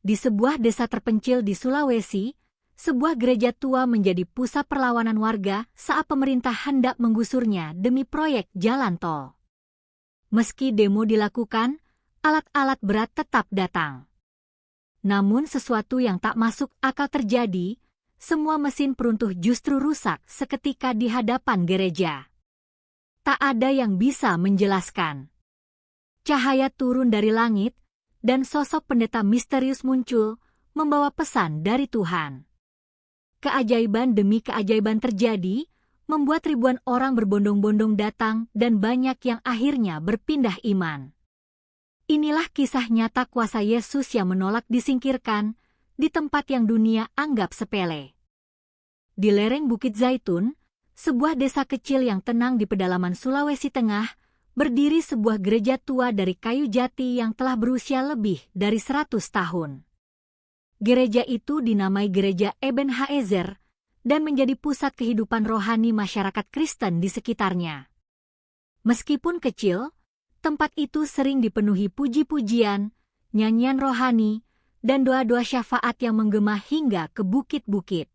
Di sebuah desa terpencil di Sulawesi, sebuah gereja tua menjadi pusat perlawanan warga saat pemerintah hendak menggusurnya demi proyek jalan tol. Meski demo dilakukan, alat-alat berat tetap datang. Namun sesuatu yang tak masuk akal terjadi, semua mesin peruntuh justru rusak seketika di hadapan gereja. Tak ada yang bisa menjelaskan. Cahaya turun dari langit, dan sosok pendeta misterius muncul, membawa pesan dari Tuhan. Keajaiban demi keajaiban terjadi, membuat ribuan orang berbondong-bondong datang dan banyak yang akhirnya berpindah iman. Inilah kisah nyata kuasa Yesus yang menolak disingkirkan di tempat yang dunia anggap sepele. Di lereng Bukit Zaitun, sebuah desa kecil yang tenang di pedalaman Sulawesi Tengah, berdiri sebuah gereja tua dari kayu jati yang telah berusia lebih dari 100 tahun. Gereja itu dinamai Gereja Eben Haezer dan menjadi pusat kehidupan rohani masyarakat Kristen di sekitarnya. Meskipun kecil, tempat itu sering dipenuhi puji-pujian, nyanyian rohani, dan doa-doa syafaat yang menggema hingga ke bukit-bukit.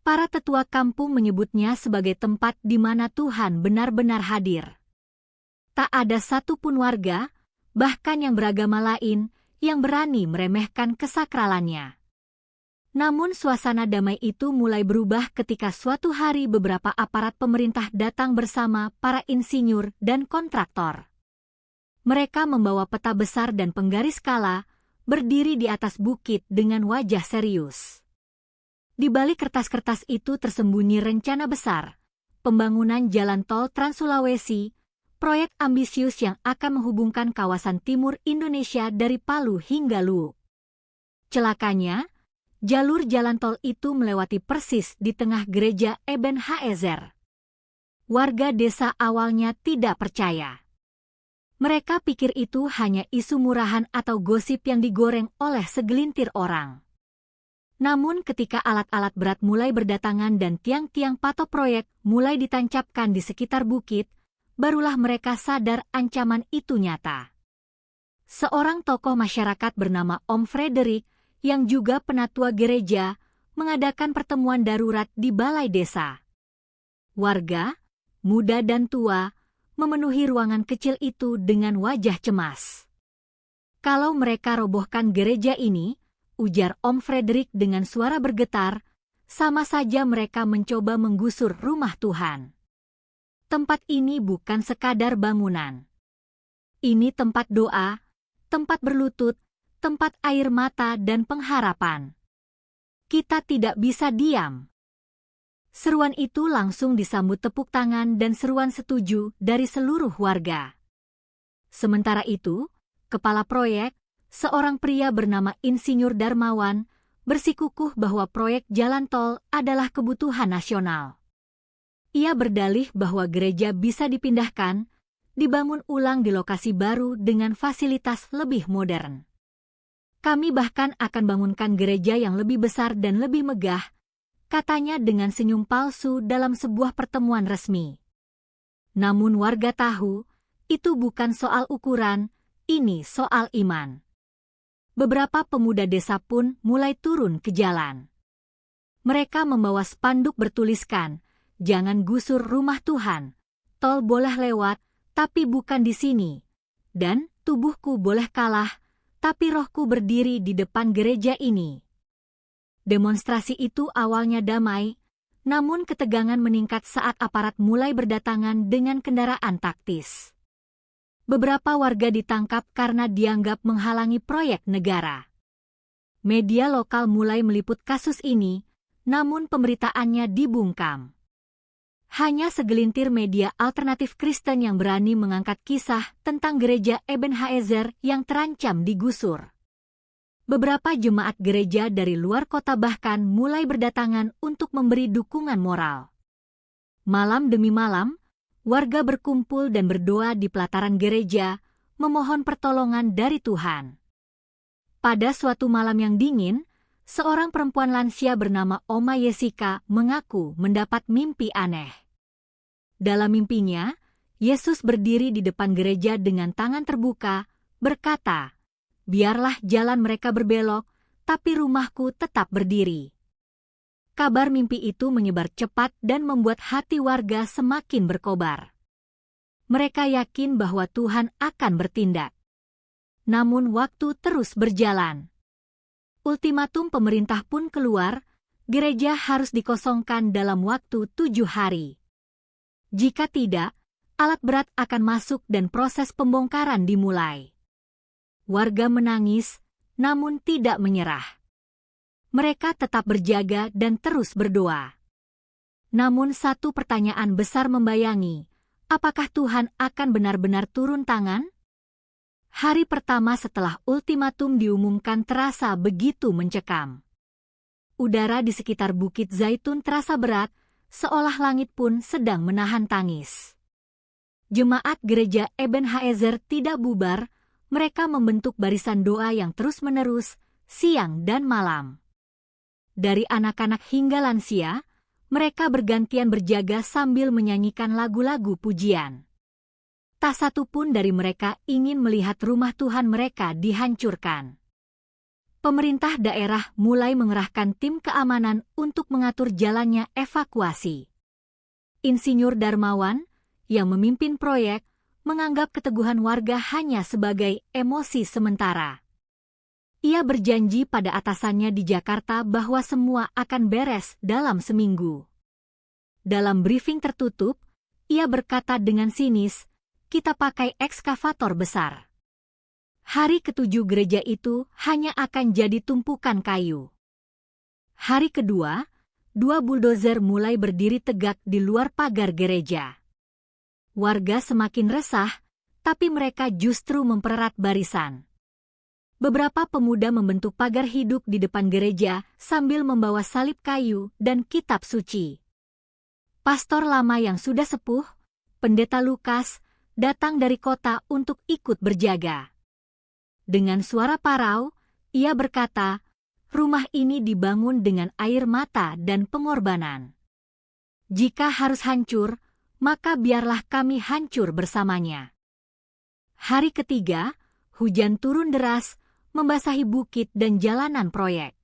Para tetua kampung menyebutnya sebagai tempat di mana Tuhan benar-benar hadir. Tak ada satupun warga, bahkan yang beragama lain, yang berani meremehkan kesakralannya. Namun suasana damai itu mulai berubah ketika suatu hari beberapa aparat pemerintah datang bersama para insinyur dan kontraktor. Mereka membawa peta besar dan penggaris skala, berdiri di atas bukit dengan wajah serius. Di balik kertas-kertas itu tersembunyi rencana besar, pembangunan jalan tol Trans Sulawesi, proyek ambisius yang akan menghubungkan kawasan timur Indonesia dari Palu hingga Luwu. Celakanya, jalur jalan tol itu melewati persis di tengah gereja Eben Haezer. Warga desa awalnya tidak percaya. Mereka pikir itu hanya isu murahan atau gosip yang digoreng oleh segelintir orang. Namun ketika alat-alat berat mulai berdatangan dan tiang-tiang patok proyek mulai ditancapkan di sekitar bukit, barulah mereka sadar ancaman itu nyata. Seorang tokoh masyarakat bernama Om Frederick, yang juga penatua gereja, mengadakan pertemuan darurat di balai desa. Warga, muda dan tua, memenuhi ruangan kecil itu dengan wajah cemas. Kalau mereka robohkan gereja ini, ujar Om Frederick dengan suara bergetar, sama saja mereka mencoba menggusur rumah Tuhan. Tempat ini bukan sekadar bangunan. Ini tempat doa, tempat berlutut, tempat air mata dan pengharapan. Kita tidak bisa diam. Seruan itu langsung disambut tepuk tangan dan seruan setuju dari seluruh warga. Sementara itu, kepala proyek, seorang pria bernama Insinyur Darmawan, bersikukuh bahwa proyek jalan tol adalah kebutuhan nasional. Ia berdalih bahwa gereja bisa dipindahkan, dibangun ulang di lokasi baru dengan fasilitas lebih modern. Kami bahkan akan bangunkan gereja yang lebih besar dan lebih megah, katanya dengan senyum palsu dalam sebuah pertemuan resmi. Namun warga tahu, itu bukan soal ukuran, ini soal iman. Beberapa pemuda desa pun mulai turun ke jalan. Mereka membawa spanduk bertuliskan, "Jangan gusur rumah Tuhan, tol boleh lewat, tapi bukan di sini. Dan tubuhku boleh kalah, tapi rohku berdiri di depan gereja ini." Demonstrasi itu awalnya damai, namun ketegangan meningkat saat aparat mulai berdatangan dengan kendaraan taktis. Beberapa warga ditangkap karena dianggap menghalangi proyek negara. Media lokal mulai meliput kasus ini, namun pemberitaannya dibungkam. Hanya segelintir media alternatif Kristen yang berani mengangkat kisah tentang gereja Eben Haezer yang terancam digusur. Beberapa jemaat gereja dari luar kota bahkan mulai berdatangan untuk memberi dukungan moral. Malam demi malam, warga berkumpul dan berdoa di pelataran gereja, memohon pertolongan dari Tuhan. Pada suatu malam yang dingin, seorang perempuan lansia bernama Oma Yesika mengaku mendapat mimpi aneh. Dalam mimpinya, Yesus berdiri di depan gereja dengan tangan terbuka, berkata, biarlah jalan mereka berbelok, tapi rumahku tetap berdiri. Kabar mimpi itu menyebar cepat dan membuat hati warga semakin berkobar. Mereka yakin bahwa Tuhan akan bertindak. Namun waktu terus berjalan. Ultimatum pemerintah pun keluar, gereja harus dikosongkan dalam waktu 7 hari. Jika tidak, alat berat akan masuk dan proses pembongkaran dimulai. Warga menangis, namun tidak menyerah. Mereka tetap berjaga dan terus berdoa. Namun satu pertanyaan besar membayangi, apakah Tuhan akan benar-benar turun tangan? Hari pertama setelah ultimatum diumumkan terasa begitu mencekam. Udara di sekitar Bukit Zaitun terasa berat, seolah langit pun sedang menahan tangis. Jemaat gereja Ebenezer tidak bubar, mereka membentuk barisan doa yang terus-menerus, siang dan malam. Dari anak-anak hingga lansia, mereka bergantian berjaga sambil menyanyikan lagu-lagu pujian. Tak satu pun dari mereka ingin melihat rumah Tuhan mereka dihancurkan. Pemerintah daerah mulai mengerahkan tim keamanan untuk mengatur jalannya evakuasi. Insinyur Darmawan, yang memimpin proyek, menganggap keteguhan warga hanya sebagai emosi sementara. Ia berjanji pada atasannya di Jakarta bahwa semua akan beres dalam seminggu. Dalam briefing tertutup, ia berkata dengan sinis, "Kita pakai ekskavator besar." Hari ketujuh gereja itu hanya akan jadi tumpukan kayu. Hari kedua, 2 buldozer mulai berdiri tegak di luar pagar gereja. Warga semakin resah, tapi mereka justru mempererat barisan. Beberapa pemuda membentuk pagar hidup di depan gereja sambil membawa salib kayu dan kitab suci. Pastor lama yang sudah sepuh, Pendeta Lukas, datang dari kota untuk ikut berjaga. Dengan suara parau, ia berkata, "Rumah ini dibangun dengan air mata dan pengorbanan. Jika harus hancur, maka biarlah kami hancur bersamanya." Hari ketiga, hujan turun deras, membasahi bukit dan jalanan proyek.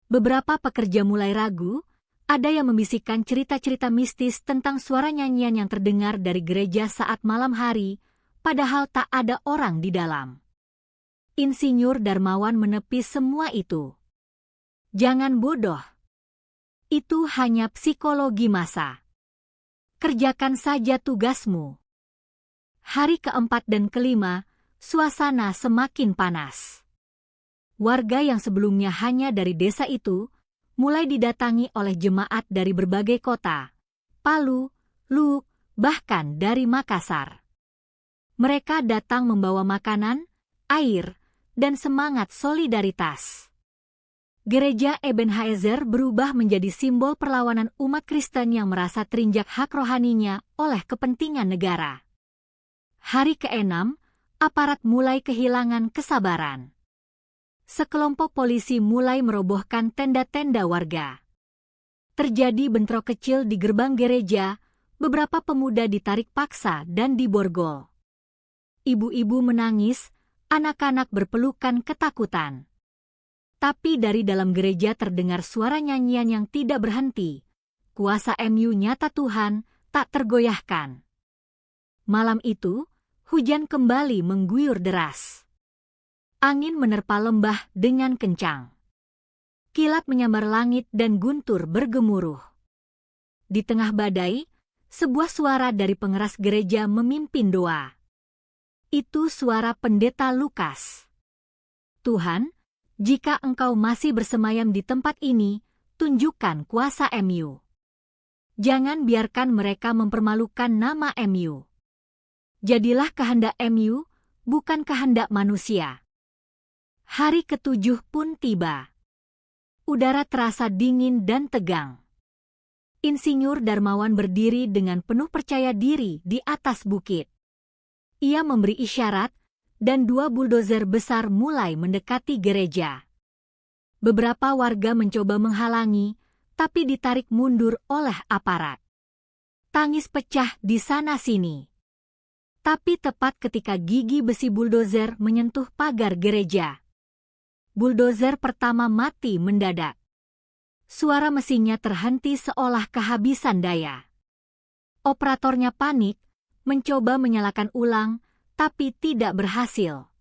Beberapa pekerja mulai ragu, ada yang membisikkan cerita-cerita mistis tentang suara nyanyian yang terdengar dari gereja saat malam hari, padahal tak ada orang di dalam. Insinyur Darmawan menepis semua itu. "Jangan bodoh. Itu hanya psikologi massa. Kerjakan saja tugasmu." Hari keempat dan kelima, suasana semakin panas. Warga yang sebelumnya hanya dari desa itu, mulai didatangi oleh jemaat dari berbagai kota, Palu, Luwu, bahkan dari Makassar. Mereka datang membawa makanan, air, dan semangat solidaritas. Gereja Ebenezer berubah menjadi simbol perlawanan umat Kristen yang merasa terinjak hak rohaninya oleh kepentingan negara. Hari ke-6, aparat mulai kehilangan kesabaran. Sekelompok polisi mulai merobohkan tenda-tenda warga. Terjadi bentrok kecil di gerbang gereja, beberapa pemuda ditarik paksa dan diborgol. Ibu-ibu menangis, anak-anak berpelukan ketakutan. Tapi dari dalam gereja terdengar suara nyanyian yang tidak berhenti. Kuasa MU nyata Tuhan, tak tergoyahkan. Malam itu, hujan kembali mengguyur deras. Angin menerpa lembah dengan kencang. Kilat menyambar langit dan guntur bergemuruh. Di tengah badai, sebuah suara dari pengeras gereja memimpin doa. Itu suara Pendeta Lukas. "Tuhan, jika Engkau masih bersemayam di tempat ini, tunjukkan kuasa MU. Jangan biarkan mereka mempermalukan nama MU. Jadilah kehendak MU, bukan kehendak manusia." Hari ke-7 pun tiba. Udara terasa dingin dan tegang. Insinyur Darmawan berdiri dengan penuh percaya diri di atas bukit. Ia memberi isyarat, dan 2 buldozer besar mulai mendekati gereja. Beberapa warga mencoba menghalangi, tapi ditarik mundur oleh aparat. Tangis pecah di sana-sini. Tapi tepat ketika gigi besi buldozer menyentuh pagar gereja, buldozer pertama mati mendadak. Suara mesinnya terhenti seolah kehabisan daya. Operatornya panik, mencoba menyalakan ulang, tapi tidak berhasil.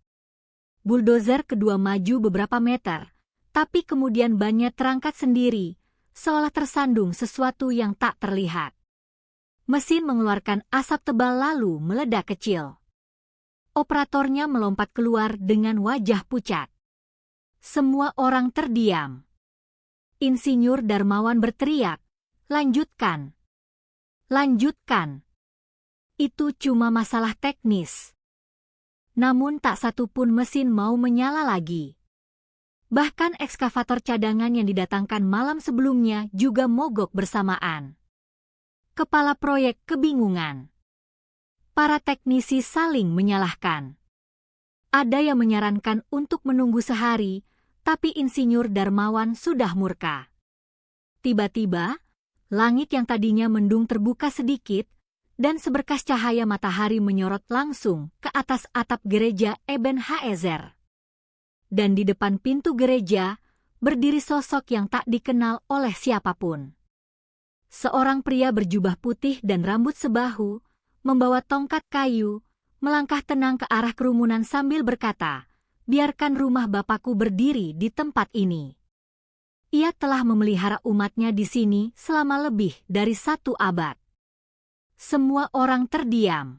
Buldozer kedua maju beberapa meter, tapi kemudian bannya terangkat sendiri, seolah tersandung sesuatu yang tak terlihat. Mesin mengeluarkan asap tebal lalu meledak kecil. Operatornya melompat keluar dengan wajah pucat. Semua orang terdiam. Insinyur Darmawan berteriak, "Lanjutkan! Lanjutkan! Itu cuma masalah teknis." Namun tak satu pun mesin mau menyala lagi. Bahkan ekskavator cadangan yang didatangkan malam sebelumnya juga mogok bersamaan. Kepala proyek kebingungan. Para teknisi saling menyalahkan. Ada yang menyarankan untuk menunggu sehari, tapi Insinyur Darmawan sudah murka. Tiba-tiba, langit yang tadinya mendung terbuka sedikit, dan seberkas cahaya matahari menyorot langsung ke atas atap gereja Eben Haezer. Dan di depan pintu gereja, berdiri sosok yang tak dikenal oleh siapapun. Seorang pria berjubah putih dan rambut sebahu, membawa tongkat kayu, melangkah tenang ke arah kerumunan sambil berkata, "Biarkan rumah Bapakku berdiri di tempat ini." Ia telah memelihara umatnya di sini selama lebih dari 1 abad. Semua orang terdiam.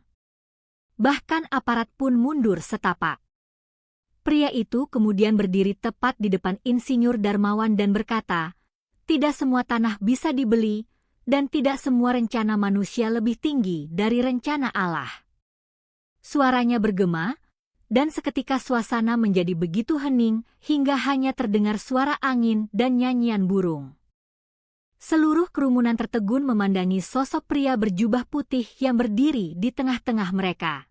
Bahkan aparat pun mundur setapak. Pria itu kemudian berdiri tepat di depan Insinyur Darmawan dan berkata, "Tidak semua tanah bisa dibeli, dan tidak semua rencana manusia lebih tinggi dari rencana Allah." Suaranya bergema, dan seketika suasana menjadi begitu hening hingga hanya terdengar suara angin dan nyanyian burung. Seluruh kerumunan tertegun memandangi sosok pria berjubah putih yang berdiri di tengah-tengah mereka.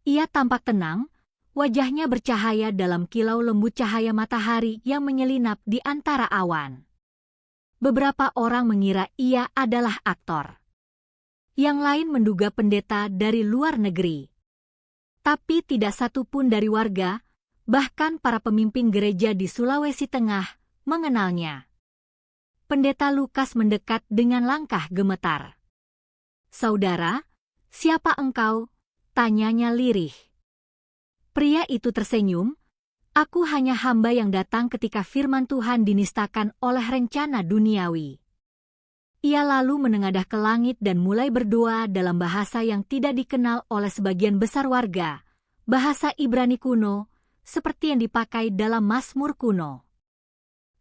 Ia tampak tenang, wajahnya bercahaya dalam kilau lembut cahaya matahari yang menyelinap di antara awan. Beberapa orang mengira ia adalah aktor. Yang lain menduga pendeta dari luar negeri. Tapi tidak satu pun dari warga, bahkan para pemimpin gereja di Sulawesi Tengah, mengenalnya. Pendeta Lukas mendekat dengan langkah gemetar. "Saudara, siapa engkau?" tanyanya lirih. Pria itu tersenyum, "Aku hanya hamba yang datang ketika firman Tuhan dinistakan oleh rencana duniawi." Ia lalu menengadah ke langit dan mulai berdoa dalam bahasa yang tidak dikenal oleh sebagian besar warga, bahasa Ibrani kuno, seperti yang dipakai dalam Mazmur kuno.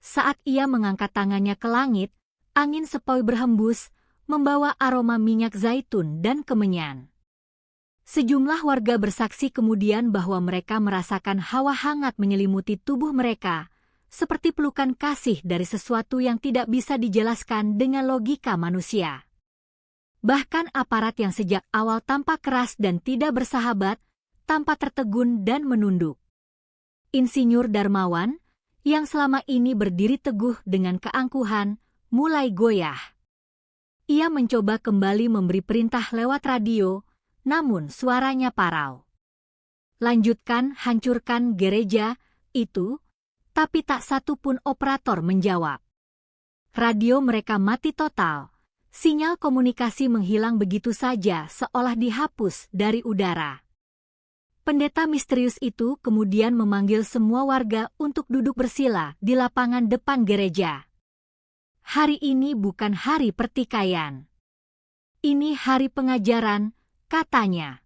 Saat ia mengangkat tangannya ke langit, angin sepoi berhembus, membawa aroma minyak zaitun dan kemenyan. Sejumlah warga bersaksi kemudian bahwa mereka merasakan hawa hangat menyelimuti tubuh mereka, seperti pelukan kasih dari sesuatu yang tidak bisa dijelaskan dengan logika manusia. Bahkan aparat yang sejak awal tampak keras dan tidak bersahabat, tampak tertegun dan menunduk. Insinyur Darmawan, yang selama ini berdiri teguh dengan keangkuhan, mulai goyah. Ia mencoba kembali memberi perintah lewat radio, namun suaranya parau. "Lanjutkan, hancurkan gereja itu," tapi tak satu pun operator menjawab. Radio mereka mati total, sinyal komunikasi menghilang begitu saja seolah dihapus dari udara. Pendeta misterius itu kemudian memanggil semua warga untuk duduk bersila di lapangan depan gereja. "Hari ini bukan hari pertikaian. Ini hari pengajaran," katanya.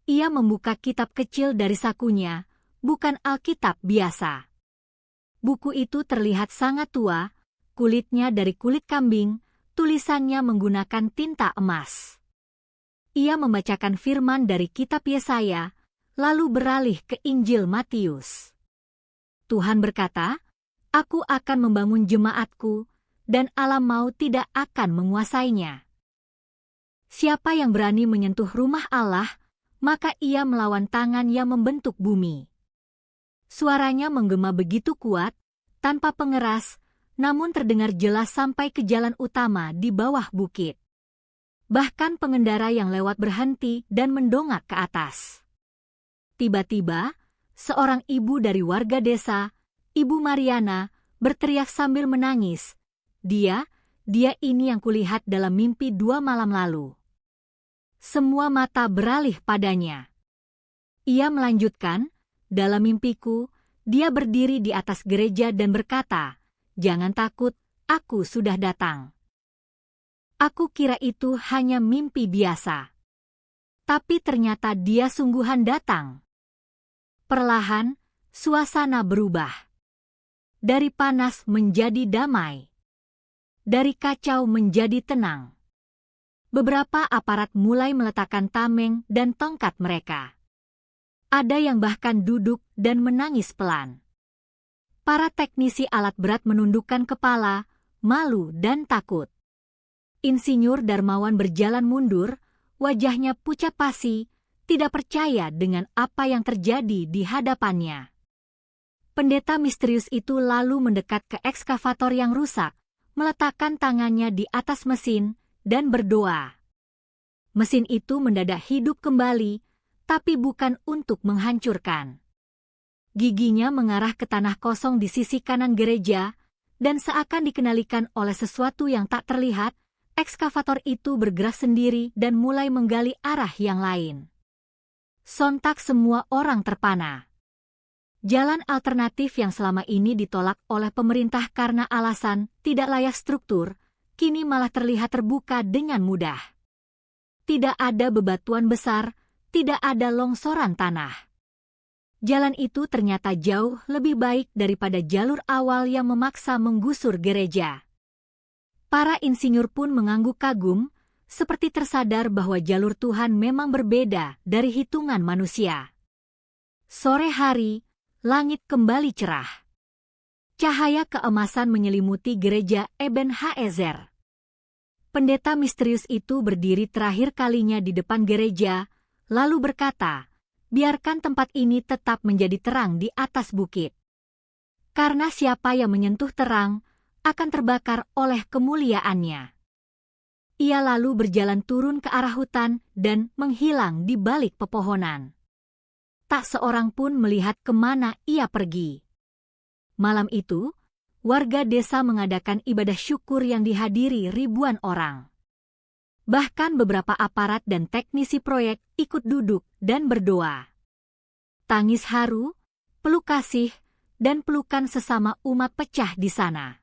Ia membuka kitab kecil dari sakunya, bukan Alkitab biasa. Buku itu terlihat sangat tua, kulitnya dari kulit kambing, tulisannya menggunakan tinta emas. Ia membacakan firman dari kitab Yesaya, lalu beralih ke Injil Matius. Tuhan berkata, "Aku akan membangun jemaatku, dan alam maut tidak akan menguasainya. Siapa yang berani menyentuh rumah Allah, maka ia melawan tangan yang membentuk bumi." Suaranya menggema begitu kuat, tanpa pengeras, namun terdengar jelas sampai ke jalan utama di bawah bukit. Bahkan pengendara yang lewat berhenti dan mendongak ke atas. Tiba-tiba, seorang ibu dari warga desa, Ibu Mariana, berteriak sambil menangis. Dia ini yang kulihat dalam mimpi 2 malam lalu. Semua mata beralih padanya. Ia melanjutkan, dalam mimpiku, dia berdiri di atas gereja dan berkata, "Jangan takut, aku sudah datang." Aku kira itu hanya mimpi biasa. Tapi ternyata dia sungguhan datang. Perlahan, suasana berubah. Dari panas menjadi damai. Dari kacau menjadi tenang. Beberapa aparat mulai meletakkan tameng dan tongkat mereka. Ada yang bahkan duduk dan menangis pelan. Para teknisi alat berat menundukkan kepala, malu dan takut. Insinyur Darmawan berjalan mundur, wajahnya pucat pasi, tidak percaya dengan apa yang terjadi di hadapannya. Pendeta misterius itu lalu mendekat ke ekskavator yang rusak, meletakkan tangannya di atas mesin, dan berdoa. Mesin itu mendadak hidup kembali, tapi bukan untuk menghancurkan. Giginya mengarah ke tanah kosong di sisi kanan gereja, dan seakan dikenalikan oleh sesuatu yang tak terlihat, ekskavator itu bergerak sendiri dan mulai menggali arah yang lain. Sontak semua orang terpana. Jalan alternatif yang selama ini ditolak oleh pemerintah karena alasan tidak layak struktur, kini malah terlihat terbuka dengan mudah. Tidak ada bebatuan besar, tidak ada longsoran tanah. Jalan itu ternyata jauh lebih baik daripada jalur awal yang memaksa menggusur gereja. Para insinyur pun mengangguk kagum, seperti tersadar bahwa jalur Tuhan memang berbeda dari hitungan manusia. Sore hari, langit kembali cerah. Cahaya keemasan menyelimuti gereja Eben Haezer. Pendeta misterius itu berdiri terakhir kalinya di depan gereja, lalu berkata, "Biarkan tempat ini tetap menjadi terang di atas bukit. Karena siapa yang menyentuh terang, akan terbakar oleh kemuliaannya." Ia lalu berjalan turun ke arah hutan dan menghilang di balik pepohonan. Tak seorang pun melihat kemana ia pergi. Malam itu, warga desa mengadakan ibadah syukur yang dihadiri ribuan orang. Bahkan beberapa aparat dan teknisi proyek ikut duduk dan berdoa. Tangis haru, peluk kasih, dan pelukan sesama umat pecah di sana.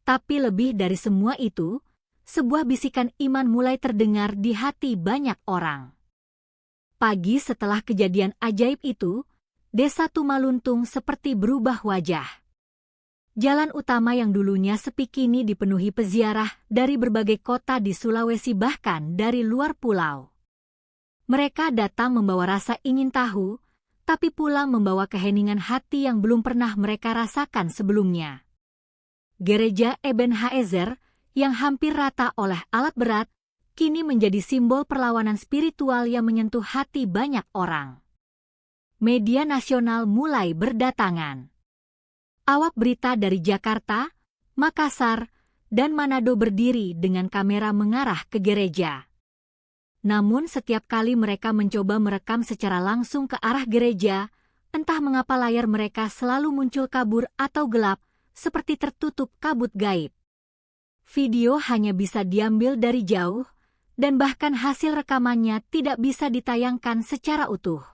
Tapi lebih dari semua itu, sebuah bisikan iman mulai terdengar di hati banyak orang. Pagi setelah kejadian ajaib itu, desa Tumaluntung seperti berubah wajah. Jalan utama yang dulunya sepi kini dipenuhi peziarah dari berbagai kota di Sulawesi bahkan dari luar pulau. Mereka datang membawa rasa ingin tahu, tapi pulang membawa keheningan hati yang belum pernah mereka rasakan sebelumnya. Gereja Eben Haezer, yang hampir rata oleh alat berat, kini menjadi simbol perlawanan spiritual yang menyentuh hati banyak orang. Media nasional mulai berdatangan. Awak berita dari Jakarta, Makassar, dan Manado berdiri dengan kamera mengarah ke gereja. Namun setiap kali mereka mencoba merekam secara langsung ke arah gereja, entah mengapa layar mereka selalu muncul kabur atau gelap, seperti tertutup kabut gaib. Video hanya bisa diambil dari jauh, dan bahkan hasil rekamannya tidak bisa ditayangkan secara utuh.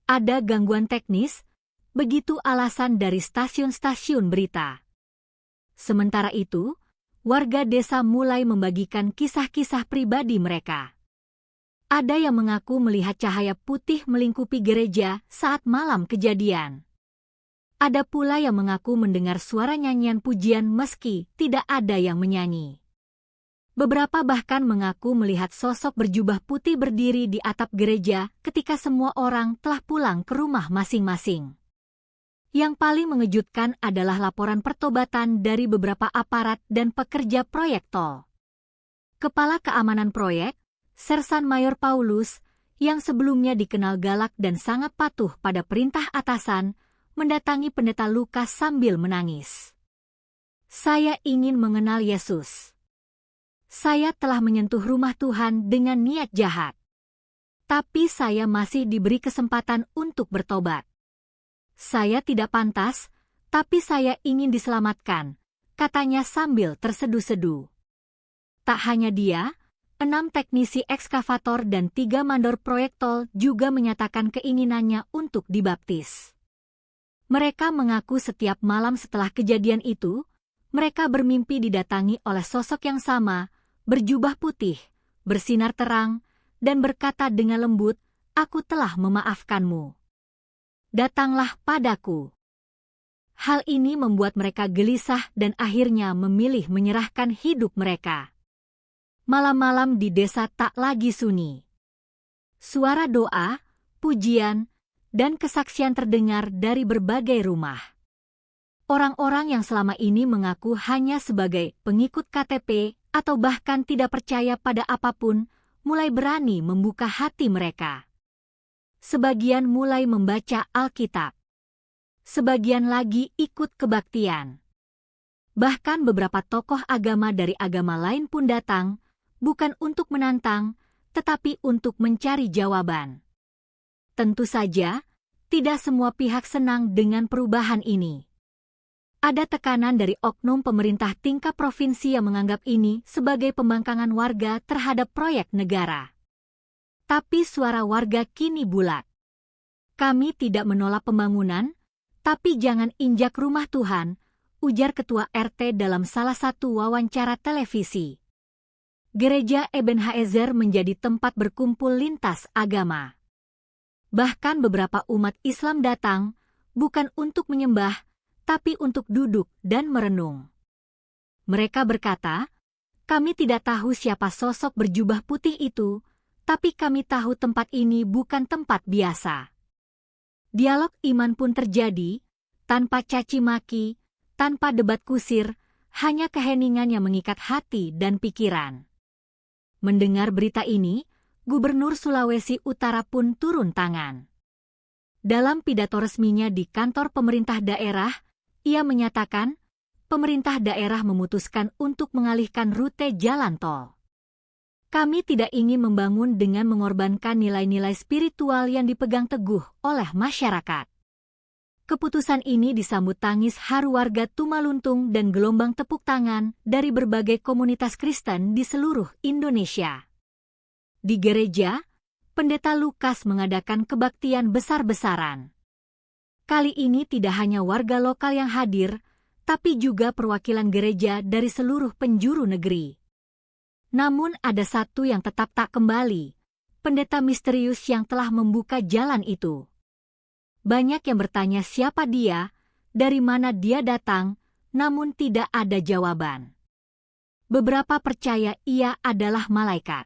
Ada gangguan teknis, begitu alasan dari stasiun-stasiun berita. Sementara itu, warga desa mulai membagikan kisah-kisah pribadi mereka. Ada yang mengaku melihat cahaya putih melingkupi gereja saat malam kejadian. Ada pula yang mengaku mendengar suara nyanyian pujian meski tidak ada yang menyanyi. Beberapa bahkan mengaku melihat sosok berjubah putih berdiri di atap gereja ketika semua orang telah pulang ke rumah masing-masing. Yang paling mengejutkan adalah laporan pertobatan dari beberapa aparat dan pekerja proyek tol. Kepala keamanan proyek, Sersan Mayor Paulus, yang sebelumnya dikenal galak dan sangat patuh pada perintah atasan, mendatangi pendeta Lukas sambil menangis. "Saya ingin mengenal Yesus. Saya telah menyentuh rumah Tuhan dengan niat jahat. Tapi saya masih diberi kesempatan untuk bertobat. Saya tidak pantas, tapi saya ingin diselamatkan, katanya sambil terseduh-seduh. Tak hanya dia, 6 teknisi ekskavator dan 3 mandor proyek tol juga menyatakan keinginannya untuk dibaptis. Mereka mengaku setiap malam setelah kejadian itu, mereka bermimpi didatangi oleh sosok yang sama, berjubah putih, bersinar terang, dan berkata dengan lembut, "Aku telah memaafkanmu. Datanglah padaku." Hal ini membuat mereka gelisah dan akhirnya memilih menyerahkan hidup mereka. Malam-malam di desa tak lagi sunyi. Suara doa, pujian, dan kesaksian terdengar dari berbagai rumah. Orang-orang yang selama ini mengaku hanya sebagai pengikut KTP atau bahkan tidak percaya pada apapun, mulai berani membuka hati mereka. Sebagian mulai membaca Alkitab. Sebagian lagi ikut kebaktian. Bahkan beberapa tokoh agama dari agama lain pun datang, bukan untuk menantang, tetapi untuk mencari jawaban. Tentu saja, tidak semua pihak senang dengan perubahan ini. Ada tekanan dari oknum pemerintah tingkat provinsi yang menganggap ini sebagai pembangkangan warga terhadap proyek negara. Tapi suara warga kini bulat. Kami tidak menolak pembangunan, tapi jangan injak rumah Tuhan, ujar Ketua RT dalam salah satu wawancara televisi. Gereja Ebenezer menjadi tempat berkumpul lintas agama. Bahkan beberapa umat Islam datang, bukan untuk menyembah, tapi untuk duduk dan merenung. Mereka berkata, "Kami tidak tahu siapa sosok berjubah putih itu, tapi kami tahu tempat ini bukan tempat biasa." Dialog iman pun terjadi, tanpa caci maki, tanpa debat kusir, hanya keheningan yang mengikat hati dan pikiran. Mendengar berita ini, Gubernur Sulawesi Utara pun turun tangan. Dalam pidato resminya di kantor pemerintah daerah, ia menyatakan, pemerintah daerah memutuskan untuk mengalihkan rute jalan tol. Kami tidak ingin membangun dengan mengorbankan nilai-nilai spiritual yang dipegang teguh oleh masyarakat. Keputusan ini disambut tangis haru warga Tumaluntung dan gelombang tepuk tangan dari berbagai komunitas Kristen di seluruh Indonesia. Di gereja, Pendeta Lukas mengadakan kebaktian besar-besaran. Kali ini tidak hanya warga lokal yang hadir, tapi juga perwakilan gereja dari seluruh penjuru negeri. Namun ada satu yang tetap tak kembali, pendeta misterius yang telah membuka jalan itu. Banyak yang bertanya siapa dia, dari mana dia datang, namun tidak ada jawaban. Beberapa percaya ia adalah malaikat.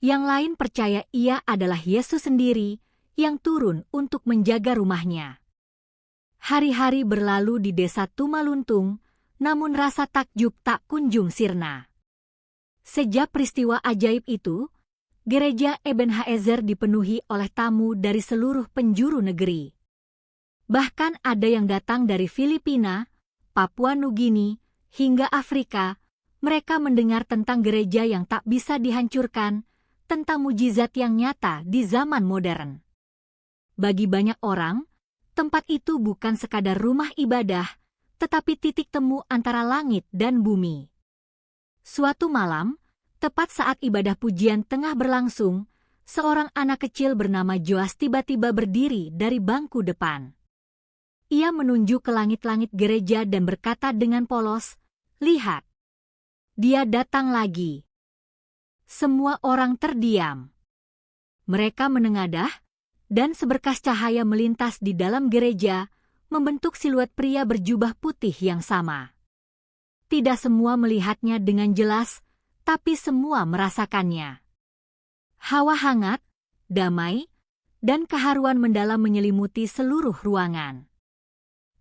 Yang lain percaya ia adalah Yesus sendiri, yang turun untuk menjaga rumahnya. Hari-hari berlalu di desa Tumaluntung, namun rasa takjub tak kunjung sirna. Sejak peristiwa ajaib itu, gereja Ebenezer dipenuhi oleh tamu dari seluruh penjuru negeri. Bahkan ada yang datang dari Filipina, Papua Nugini, hingga Afrika. Mereka mendengar tentang gereja yang tak bisa dihancurkan, tentang mujizat yang nyata di zaman modern. Bagi banyak orang, tempat itu bukan sekadar rumah ibadah, tetapi titik temu antara langit dan bumi. Suatu malam, tepat saat ibadah pujian tengah berlangsung, seorang anak kecil bernama Joas tiba-tiba berdiri dari bangku depan. Ia menunjuk ke langit-langit gereja dan berkata dengan polos, "Lihat, dia datang lagi." Semua orang terdiam. Mereka menengadah, dan seberkas cahaya melintas di dalam gereja, membentuk siluet pria berjubah putih yang sama. Tidak semua melihatnya dengan jelas, tapi semua merasakannya. Hawa hangat, damai, dan keharuan mendalam menyelimuti seluruh ruangan.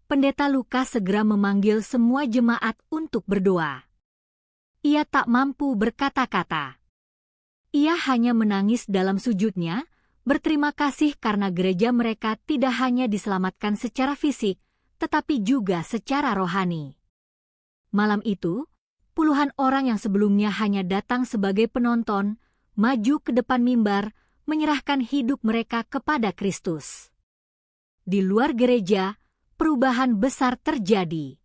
Pendeta Lukas segera memanggil semua jemaat untuk berdoa. Ia tak mampu berkata-kata. Ia hanya menangis dalam sujudnya, berterima kasih karena gereja mereka tidak hanya diselamatkan secara fisik, tetapi juga secara rohani. Malam itu, puluhan orang yang sebelumnya hanya datang sebagai penonton, maju ke depan mimbar, menyerahkan hidup mereka kepada Kristus. Di luar gereja, perubahan besar terjadi.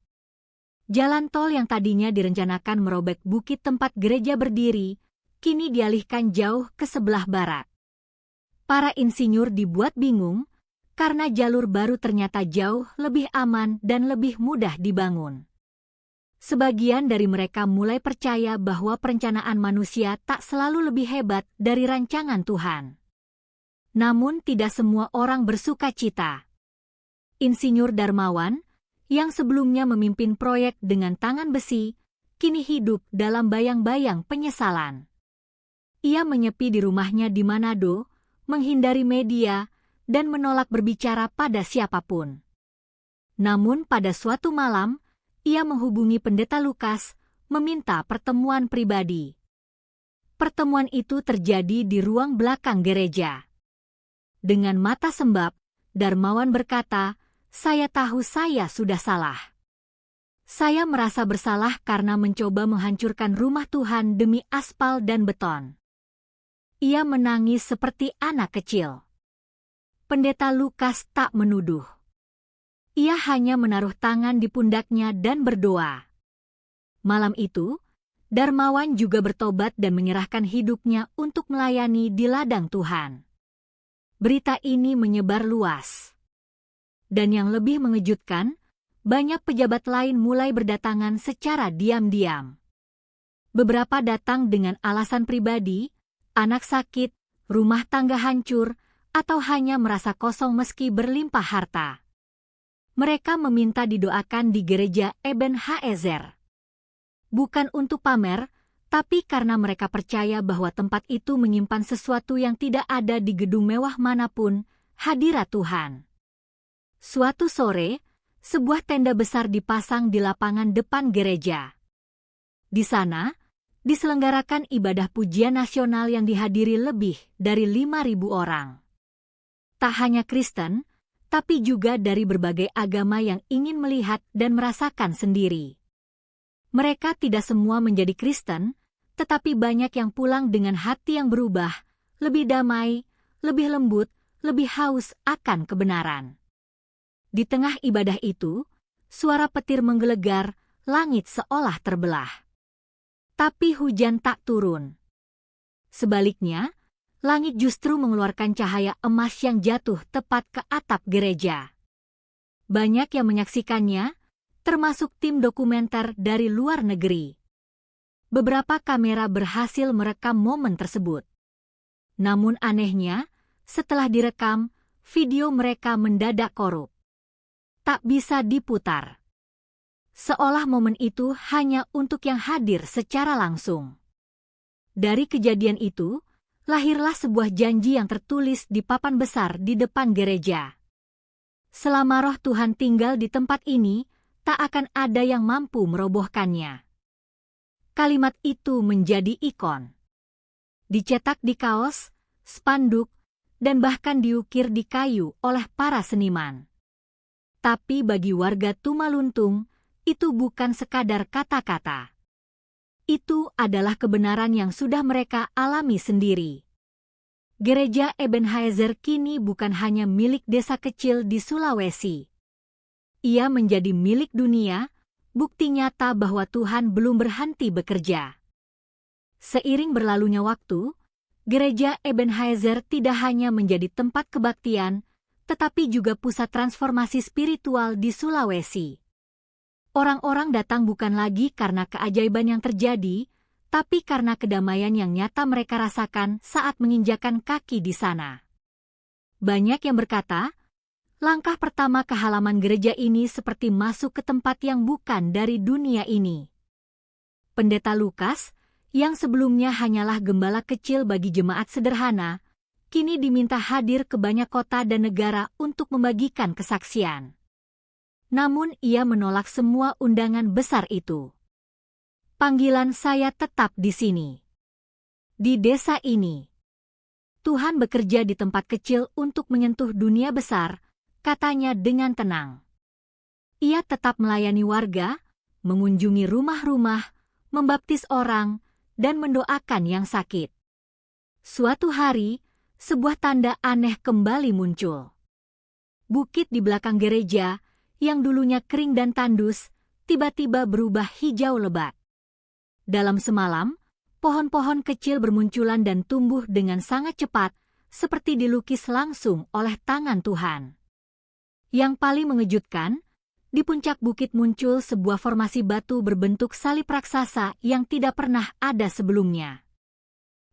Jalan tol yang tadinya direncanakan merobek bukit tempat gereja berdiri, kini dialihkan jauh ke sebelah barat. Para insinyur dibuat bingung, karena jalur baru ternyata jauh lebih aman dan lebih mudah dibangun. Sebagian dari mereka mulai percaya bahwa perencanaan manusia tak selalu lebih hebat dari rancangan Tuhan. Namun tidak semua orang bersuka cita. Insinyur Darmawan, yang sebelumnya memimpin proyek dengan tangan besi, kini hidup dalam bayang-bayang penyesalan. Ia menyepi di rumahnya di Manado, menghindari media, dan menolak berbicara pada siapapun. Namun pada suatu malam, ia menghubungi Pendeta Lukas, meminta pertemuan pribadi. Pertemuan itu terjadi di ruang belakang gereja. Dengan mata sembab, Darmawan berkata, "Saya tahu saya sudah salah. Saya merasa bersalah karena mencoba menghancurkan rumah Tuhan demi aspal dan beton." Ia menangis seperti anak kecil. Pendeta Lukas tak menuduh. Ia hanya menaruh tangan di pundaknya dan berdoa. Malam itu, Darmawan juga bertobat dan menyerahkan hidupnya untuk melayani di ladang Tuhan. Berita ini menyebar luas. Dan yang lebih mengejutkan, banyak pejabat lain mulai berdatangan secara diam-diam. Beberapa datang dengan alasan pribadi, anak sakit, rumah tangga hancur, atau hanya merasa kosong meski berlimpah harta. Mereka meminta didoakan di gereja Eben Haezer. Bukan untuk pamer, tapi karena mereka percaya bahwa tempat itu menyimpan sesuatu yang tidak ada di gedung mewah manapun, hadirat Tuhan. Suatu sore, sebuah tenda besar dipasang di lapangan depan gereja. Di sana, diselenggarakan ibadah pujian nasional yang dihadiri lebih dari 5.000 orang. Tak hanya Kristen, tapi juga dari berbagai agama yang ingin melihat dan merasakan sendiri. Mereka tidak semua menjadi Kristen, tetapi banyak yang pulang dengan hati yang berubah, lebih damai, lebih lembut, lebih haus akan kebenaran. Di tengah ibadah itu, suara petir menggelegar, langit seolah terbelah. Tapi hujan tak turun. Sebaliknya, langit justru mengeluarkan cahaya emas yang jatuh tepat ke atap gereja. Banyak yang menyaksikannya, termasuk tim dokumenter dari luar negeri. Beberapa kamera berhasil merekam momen tersebut. Namun anehnya, setelah direkam, video mereka mendadak korup. Tak bisa diputar. Seolah momen itu hanya untuk yang hadir secara langsung. Dari kejadian itu, lahirlah sebuah janji yang tertulis di papan besar di depan gereja. Selama roh Tuhan tinggal di tempat ini, tak akan ada yang mampu merobohkannya. Kalimat itu menjadi ikon. Dicetak di kaos, spanduk, dan bahkan diukir di kayu oleh para seniman. Tapi bagi warga Tumaluntung, itu bukan sekadar kata-kata. Itu adalah kebenaran yang sudah mereka alami sendiri. Gereja Eben Haezer kini bukan hanya milik desa kecil di Sulawesi. Ia menjadi milik dunia, bukti nyata bahwa Tuhan belum berhenti bekerja. Seiring berlalunya waktu, gereja Eben Haezer tidak hanya menjadi tempat kebaktian, tetapi juga pusat transformasi spiritual di Sulawesi. Orang-orang datang bukan lagi karena keajaiban yang terjadi, tapi karena kedamaian yang nyata mereka rasakan saat menginjakan kaki di sana. Banyak yang berkata, langkah pertama ke halaman gereja ini seperti masuk ke tempat yang bukan dari dunia ini. Pendeta Lukas, yang sebelumnya hanyalah gembala kecil bagi jemaat sederhana, kini diminta hadir ke banyak kota dan negara untuk membagikan kesaksian. Namun ia menolak semua undangan besar itu. Panggilan saya tetap di sini. Di desa ini. Tuhan bekerja di tempat kecil untuk menyentuh dunia besar, katanya dengan tenang. Ia tetap melayani warga, mengunjungi rumah-rumah, membaptis orang, dan mendoakan yang sakit. Suatu hari, sebuah tanda aneh kembali muncul. Bukit di belakang gereja, yang dulunya kering dan tandus, tiba-tiba berubah hijau lebat. Dalam semalam, pohon-pohon kecil bermunculan dan tumbuh dengan sangat cepat, seperti dilukis langsung oleh tangan Tuhan. Yang paling mengejutkan, di puncak bukit muncul sebuah formasi batu berbentuk salib raksasa yang tidak pernah ada sebelumnya.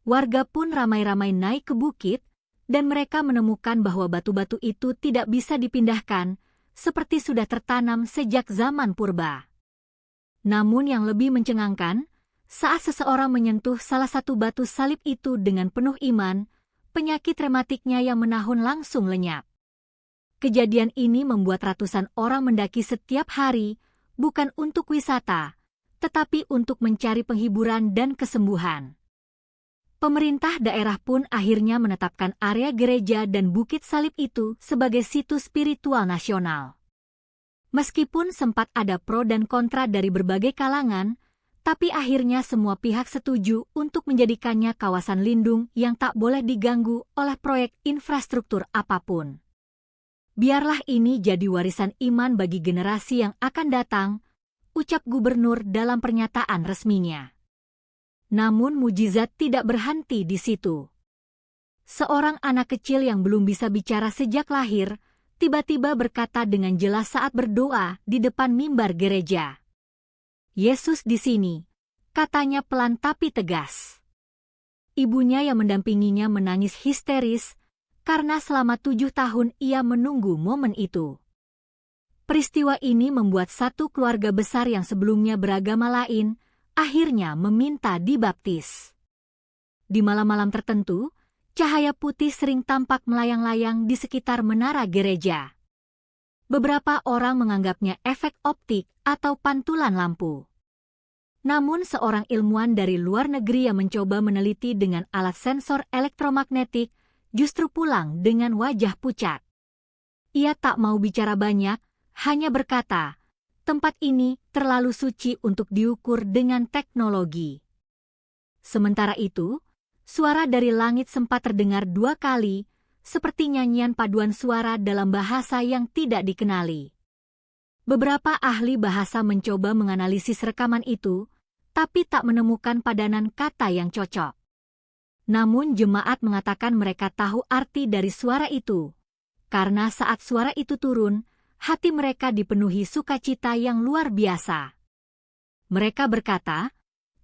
Warga pun ramai-ramai naik ke bukit, dan mereka menemukan bahwa batu-batu itu tidak bisa dipindahkan, seperti sudah tertanam sejak zaman purba. Namun yang lebih mencengangkan, saat seseorang menyentuh salah satu batu salib itu dengan penuh iman, penyakit rematiknya yang menahun langsung lenyap. Kejadian ini membuat ratusan orang mendaki setiap hari, bukan untuk wisata, tetapi untuk mencari penghiburan dan kesembuhan. Pemerintah daerah pun akhirnya menetapkan area gereja dan Bukit Salib itu sebagai situs spiritual nasional. Meskipun sempat ada pro dan kontra dari berbagai kalangan, tapi akhirnya semua pihak setuju untuk menjadikannya kawasan lindung yang tak boleh diganggu oleh proyek infrastruktur apapun. Biarlah ini jadi warisan iman bagi generasi yang akan datang, ucap gubernur dalam pernyataan resminya. Namun mujizat tidak berhenti di situ. Seorang anak kecil yang belum bisa bicara sejak lahir, tiba-tiba berkata dengan jelas saat berdoa di depan mimbar gereja. Yesus di sini, katanya pelan tapi tegas. Ibunya yang mendampinginya menangis histeris, karena selama 7 tahun ia menunggu momen itu. Peristiwa ini membuat satu keluarga besar yang sebelumnya beragama lain, akhirnya meminta dibaptis. Di malam-malam tertentu, cahaya putih sering tampak melayang-layang di sekitar menara gereja. Beberapa orang menganggapnya efek optik atau pantulan lampu. Namun seorang ilmuwan dari luar negeri yang mencoba meneliti dengan alat sensor elektromagnetik justru pulang dengan wajah pucat. Ia tak mau bicara banyak, hanya berkata, tempat ini terlalu suci untuk diukur dengan teknologi. Sementara itu, suara dari langit sempat terdengar 2 kali, seperti nyanyian paduan suara dalam bahasa yang tidak dikenali. Beberapa ahli bahasa mencoba menganalisis rekaman itu, tapi tak menemukan padanan kata yang cocok. Namun jemaat mengatakan mereka tahu arti dari suara itu, karena saat suara itu turun, hati mereka dipenuhi sukacita yang luar biasa. Mereka berkata,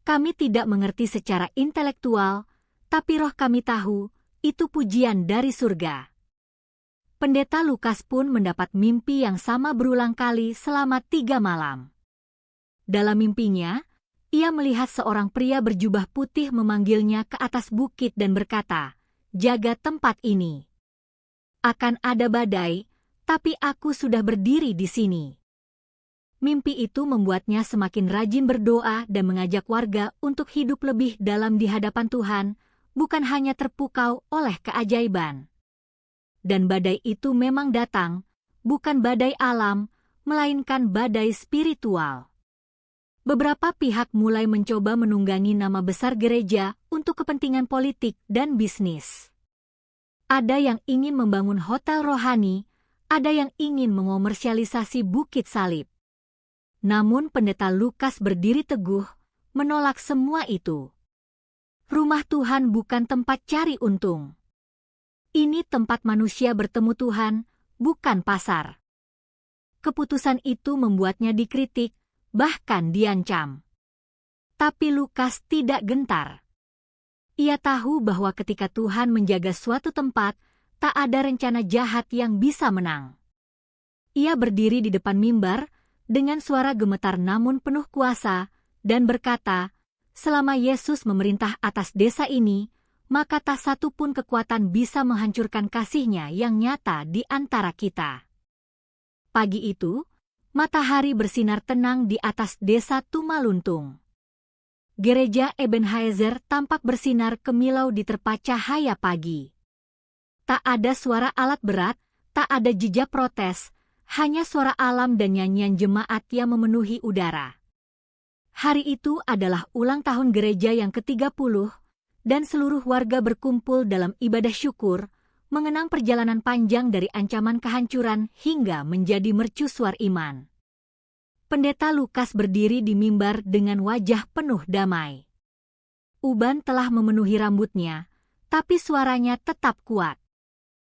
kami tidak mengerti secara intelektual, tapi roh kami tahu, itu pujian dari surga. Pendeta Lukas pun mendapat mimpi yang sama berulang kali selama 3 malam. Dalam mimpinya, ia melihat seorang pria berjubah putih memanggilnya ke atas bukit dan berkata, jaga tempat ini. Akan ada badai, tapi aku sudah berdiri di sini. Mimpi itu membuatnya semakin rajin berdoa dan mengajak warga untuk hidup lebih dalam di hadapan Tuhan, bukan hanya terpukau oleh keajaiban. Dan badai itu memang datang, bukan badai alam, melainkan badai spiritual. Beberapa pihak mulai mencoba menunggangi nama besar gereja untuk kepentingan politik dan bisnis. Ada yang ingin membangun hotel rohani, ada yang ingin mengomersialisasi Bukit Salib. Namun pendeta Lukas berdiri teguh, menolak semua itu. Rumah Tuhan bukan tempat cari untung. Ini tempat manusia bertemu Tuhan, bukan pasar. Keputusan itu membuatnya dikritik, bahkan diancam. Tapi Lukas tidak gentar. Ia tahu bahwa ketika Tuhan menjaga suatu tempat, tak ada rencana jahat yang bisa menang. Ia berdiri di depan mimbar, dengan suara gemetar namun penuh kuasa, dan berkata, selama Yesus memerintah atas desa ini, maka tak satu pun kekuatan bisa menghancurkan kasih-Nya yang nyata di antara kita. Pagi itu, matahari bersinar tenang di atas desa Tumaluntung. Gereja Ebenezer tampak bersinar kemilau di terpa cahaya pagi. Tak ada suara alat berat, tak ada jejak protes, hanya suara alam dan nyanyian jemaat yang memenuhi udara. Hari itu adalah ulang tahun gereja yang ke-30, dan seluruh warga berkumpul dalam ibadah syukur, mengenang perjalanan panjang dari ancaman kehancuran hingga menjadi mercusuar iman. Pendeta Lukas berdiri di mimbar dengan wajah penuh damai. Uban telah memenuhi rambutnya, tapi suaranya tetap kuat.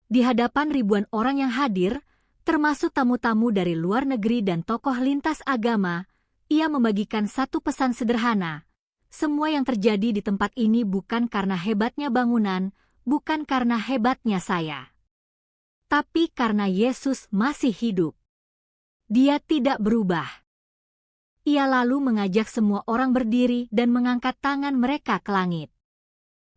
Di hadapan ribuan orang yang hadir, termasuk tamu-tamu dari luar negeri dan tokoh lintas agama, ia membagikan satu pesan sederhana. Semua yang terjadi di tempat ini bukan karena hebatnya bangunan, bukan karena hebatnya saya, tapi karena Yesus masih hidup. Dia tidak berubah. Ia lalu mengajak semua orang berdiri dan mengangkat tangan mereka ke langit.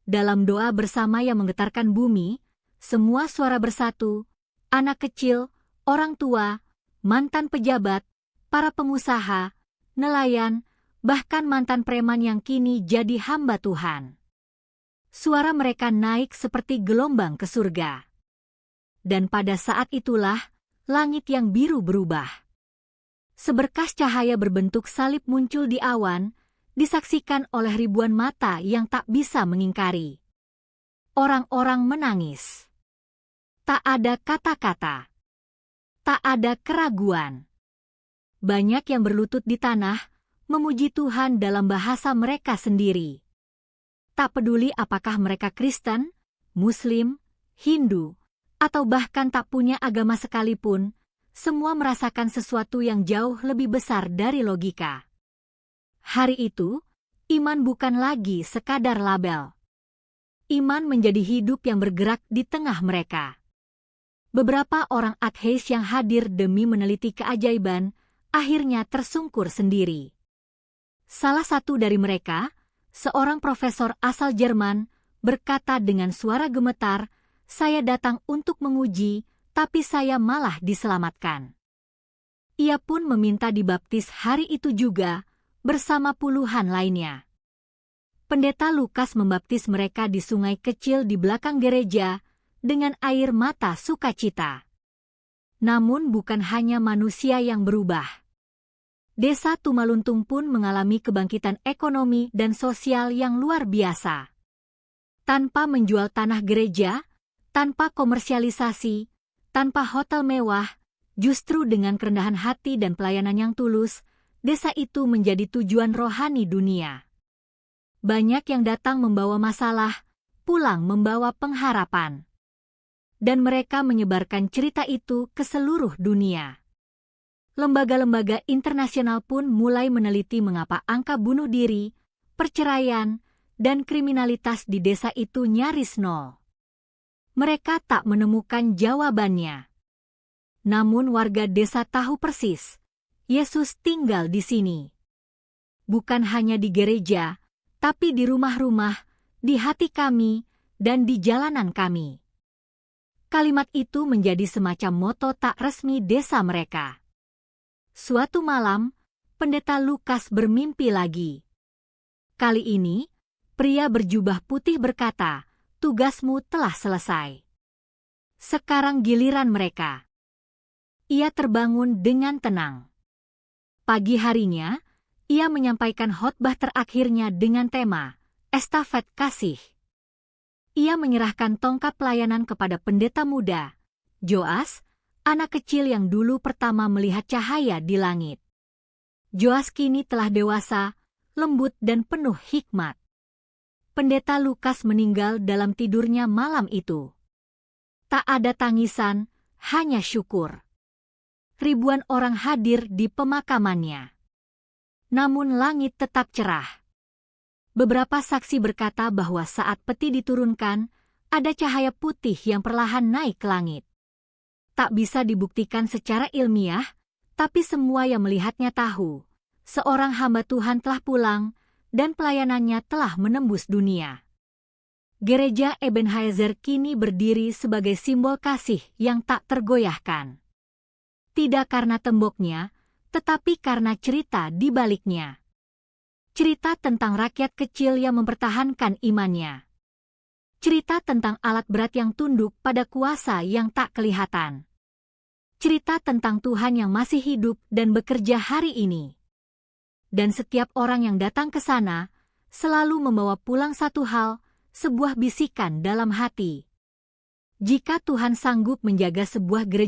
Dalam doa bersama yang menggetarkan bumi, semua suara bersatu, anak kecil, orang tua, mantan pejabat, para pengusaha, nelayan, bahkan mantan preman yang kini jadi hamba Tuhan. Suara mereka naik seperti gelombang ke surga. Dan pada saat itulah, langit yang biru berubah. Seberkas cahaya berbentuk salib muncul di awan, disaksikan oleh ribuan mata yang tak bisa mengingkari. Orang-orang menangis. Tak ada kata-kata. Tak ada keraguan. Banyak yang berlutut di tanah, memuji Tuhan dalam bahasa mereka sendiri. Tak peduli apakah mereka Kristen, Muslim, Hindu, atau bahkan tak punya agama sekalipun, semua merasakan sesuatu yang jauh lebih besar dari logika. Hari itu, iman bukan lagi sekadar label. Iman menjadi hidup yang bergerak di tengah mereka. Beberapa orang ateis yang hadir demi meneliti keajaiban, akhirnya tersungkur sendiri. Salah satu dari mereka, seorang profesor asal Jerman, berkata dengan suara gemetar, "Saya datang untuk menguji, tapi saya malah diselamatkan." Ia pun meminta dibaptis hari itu juga, bersama puluhan lainnya. Pendeta Lukas membaptis mereka di sungai kecil di belakang gereja, dengan air mata sukacita. Namun bukan hanya manusia yang berubah. Desa Tumaluntung pun mengalami kebangkitan ekonomi dan sosial yang luar biasa. Tanpa menjual tanah gereja, tanpa komersialisasi, tanpa hotel mewah, justru dengan kerendahan hati dan pelayanan yang tulus, desa itu menjadi tujuan rohani dunia. Banyak yang datang membawa masalah, pulang membawa pengharapan. Dan mereka menyebarkan cerita itu ke seluruh dunia. Lembaga-lembaga internasional pun mulai meneliti mengapa angka bunuh diri, perceraian, dan kriminalitas di desa itu nyaris nol. Mereka tak menemukan jawabannya. Namun warga desa tahu persis, Yesus tinggal di sini. Bukan hanya di gereja, tapi di rumah-rumah, di hati kami, dan di jalanan kami. Kalimat itu menjadi semacam moto tak resmi desa mereka. Suatu malam, Pendeta Lukas bermimpi lagi. Kali ini, pria berjubah putih berkata, "Tugasmu telah selesai. Sekarang giliran mereka." Ia terbangun dengan tenang. Pagi harinya, ia menyampaikan khotbah terakhirnya dengan tema, Estafet Kasih. Ia menyerahkan tongkat pelayanan kepada pendeta muda, Joas, anak kecil yang dulu pertama melihat cahaya di langit. Joas kini telah dewasa, lembut dan penuh hikmat. Pendeta Lukas meninggal dalam tidurnya malam itu. Tak ada tangisan, hanya syukur. Ribuan orang hadir di pemakamannya. Namun langit tetap cerah. Beberapa saksi berkata bahwa saat peti diturunkan, ada cahaya putih yang perlahan naik ke langit. Tak bisa dibuktikan secara ilmiah, tapi semua yang melihatnya tahu, seorang hamba Tuhan telah pulang, dan pelayanannya telah menembus dunia. Gereja Ebenezer kini berdiri sebagai simbol kasih yang tak tergoyahkan. Tidak karena temboknya, tetapi karena cerita di baliknya. Cerita tentang rakyat kecil yang mempertahankan imannya. Cerita tentang alat berat yang tunduk pada kuasa yang tak kelihatan. Cerita tentang Tuhan yang masih hidup dan bekerja hari ini. dan setiap orang yang datang ke sana selalu membawa pulang satu hal, sebuah bisikan dalam hati. Jika Tuhan sanggup menjaga sebuah gereja